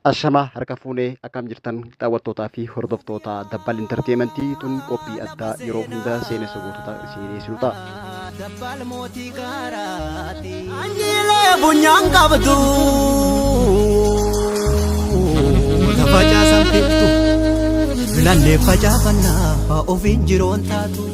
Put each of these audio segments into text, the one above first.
Ashamaa harka fuunee akkam jirtan daawwattootaa fi hordoftoota Dabbal Entertainmentii tun qophii addaa yeroo hunda seenessa gootota isin ta'a. Dabbal mootii gaaraati. Anjiilee bunyaan qabdu. Facaasan feetu. Filannee facaafannaa ofiin jiroon taatu.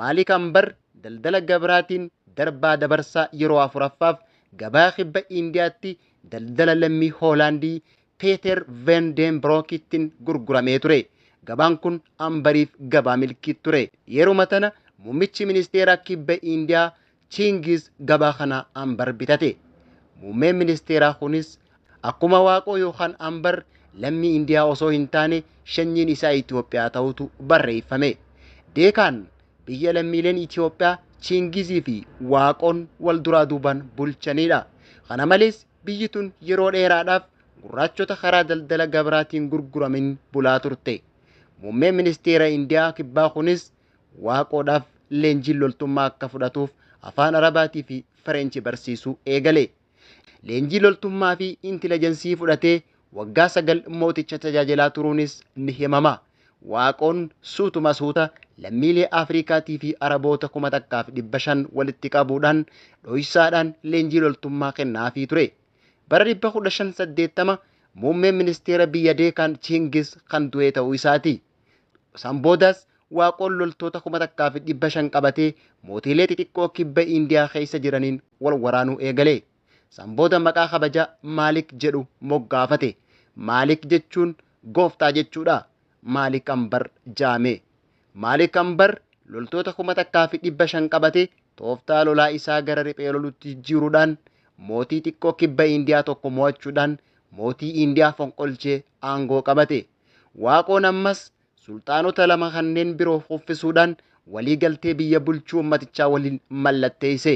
Maaliik Ambar daldala gabraatiin darbaa dabarsaa yeroo afuraffaaf gabaa kibba Indiyaatti daldala lammii Hoolaandii Peeter Van Den Broekittiin gurguramee ture. Gabaan kun Ambariif gabaa milkii ture. Yeruma tana muummichi ministeera kibba Indiyaa Chingiz gabaa kana Ambar bitate. Muummeen ministeeraa kunis akkuma Waaqoo yookaan Ambar lammii Indiyaa osoo hin taane shanyiin isaa Itoophiyaa ta'utu barreeffame. Deekaan biyya lammiileen Itoophiyaa Chingizii fi Waaqoon wal duraa duubaan bulchanidha. Kana malees biyyi tun yeroo dheeraadhaaf gurraachota karaa daldala gabraatiin gurguramin bulaa turte. Muummeen ministeera Indiyaa kibbaa kunis Waaqoodhaaf leenjii loltummaa akka fudhatuuf afaan Arabaatii fi Fireenchi barsiisuu eegale. Leenjii loltummaa fi intillijensii fudhatee waggaa 9 mooticha tajaajilaa turuunis ni himama. Waaqoon suutuma suuta lammiilee Afrikaatii fi Araboota 1,500 walitti qabuudhaan dho'isaadhaan leenjii loltummaa kennaafii ture. Bara 1580 muummeen ministeera biyya Deekaan Chingiz kan du'e ta'uu isaati. San boodas Waaqoon loltoota 1,500 qabatee mootiilee xixiqqoo kibba Indiyaa keessa jiraniin wal waraanuu eegale. San booda maqaa kabajaa Maalik jedhu moggaafate. Maalik jechuun gooftaa jechuudha. Maaliik Ambar jaame. Maaliik Ambar loltoota 1,500 qabate tooftaa lolaa isaa gara riphee lolutti jijjiiruudhaan mootii xiqqoo kibba Indiyaa tokko mo'achuudhaan mootii Indiyaa fonqolchee aangoo qabate. Waaqoon ammas sultaanota 2 kanneen biroo uffisuudhaan walii galtee biyya bulchuu ummatichaa waliin mallatteesse.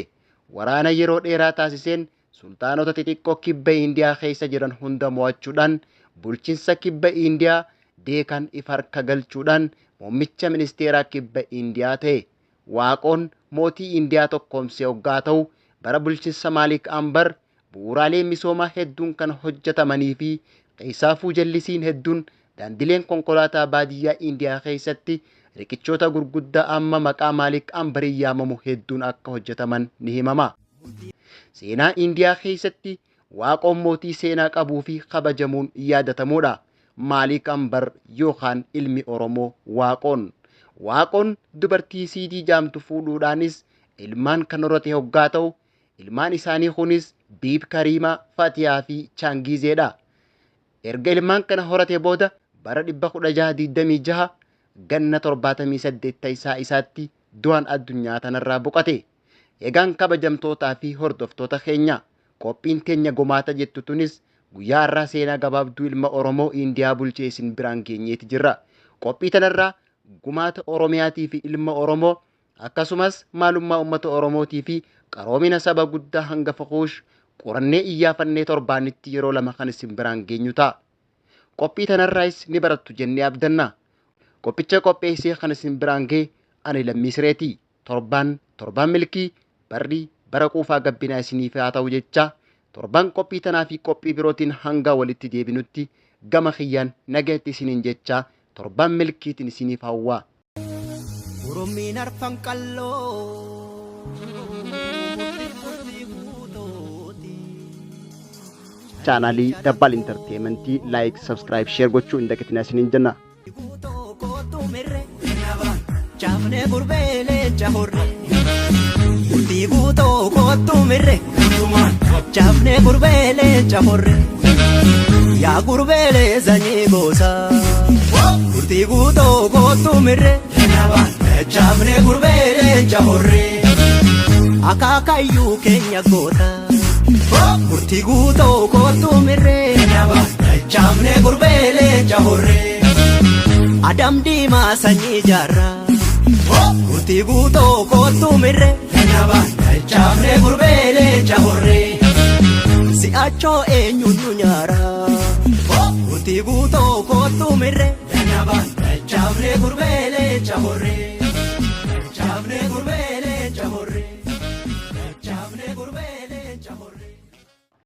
Waraana yeroo dheeraa taasiseen sultaanota xixiqqoo kibba Indiyaa keessa jiran hunda mo'achuudhaan bulchiinsa kibba Indiyaa Deekaan ifa harka galchuudhaan muummicha ministeeraa kibba Indiyaa ta'e. Waaqoon mootii Indiyaa tokkoomsee hoggaa ta'u bara bulchiinsa Maaliik Ambar bu'uuraalee misoomaa hedduun kan hojjetamanii fi qeessaafuu jallisiin hedduun daandileen konkolaataa baadiyyaa Indiyaa keessatti riqichoota gurguddaa amma maqaa Maaliik Ambariin yaamamu hedduun akka hojjetaman ni himama. Seenaa Indiyaa keessatti Waaqoon mootii seenaa qabuu fi kabajamuun yaadatamudha. Maaliik Ambar yookaan ilmi Oromoo Waaqoon. Waaqoon dubartii Siidii jaamtu fuudhuudhaanis ilmaan kan horate hoggaa ta'u, ilmaan isaanii kunis Biib Kariimaa, Fatiyaa fi Chaangizeedha. Erga ilmaan kana horate booda bara 1626 ganna 78 isaatti du'aan addunyaa tanarraa boqate. Egaan kabajamtootaa fi hordoftoota keenya qophiin teenya gomaata jettu tunis guyyaa har'aa seenaa gabaabduu ilma Oromoo Indiyaa bulchee isin biraan geenyeeti jirra. Qophii tanarraa gumaata Oromiyaatii fi ilma Oromoo akkasumas maalummaa uummata Oromootii fi qaroomina saba guddaa hangafa kuush qorannee iyyaafannee torbaanitti yeroo 2 kan isin biraan geenyu ta'a. Qophii tanarraas ni barattu jennee abdanna. Qophicha qopheessee kan isin biraan gee ani Lammii Sireetii. Torbaan milkii barri bara quufaa gabbinaa isiniif haa ta'u jecha. Torban qophii tanaa fi qophii birootiin hanga walitti deebinutti gama kiyyaan nagaatti isiniin jecha torban milkiitiin isiniif hawwaa. Oromiin arfan qalloo. Chaanaalii Dabbal Entertainmentii like, subscribe, share gochuu hin dagatinaa isiniin jenna. Chaafne gurbeelee chahorre. Murtii guutoo kootu mirre. Chaafne gurbeelee chahorre. Yaa gurbeelee sanyii goosaa. Murtii guutoo kootu mirre. Chaafne gurbeelee chahorre. Akaakayyuu keenya gootaa. Murtii guutoo kootu mirre. Chaafne gurbeelee chahorre. Adam diimaa sanyii jaarraa. Murtii guutoo kootu mirre. Chaafne gurbeelee chahorre. Si'achoo eenyuun nu nyaara. Murtii guutoo kootu mirre. Chaafne gurbeelee chahorre. Chaafne gurbeelee.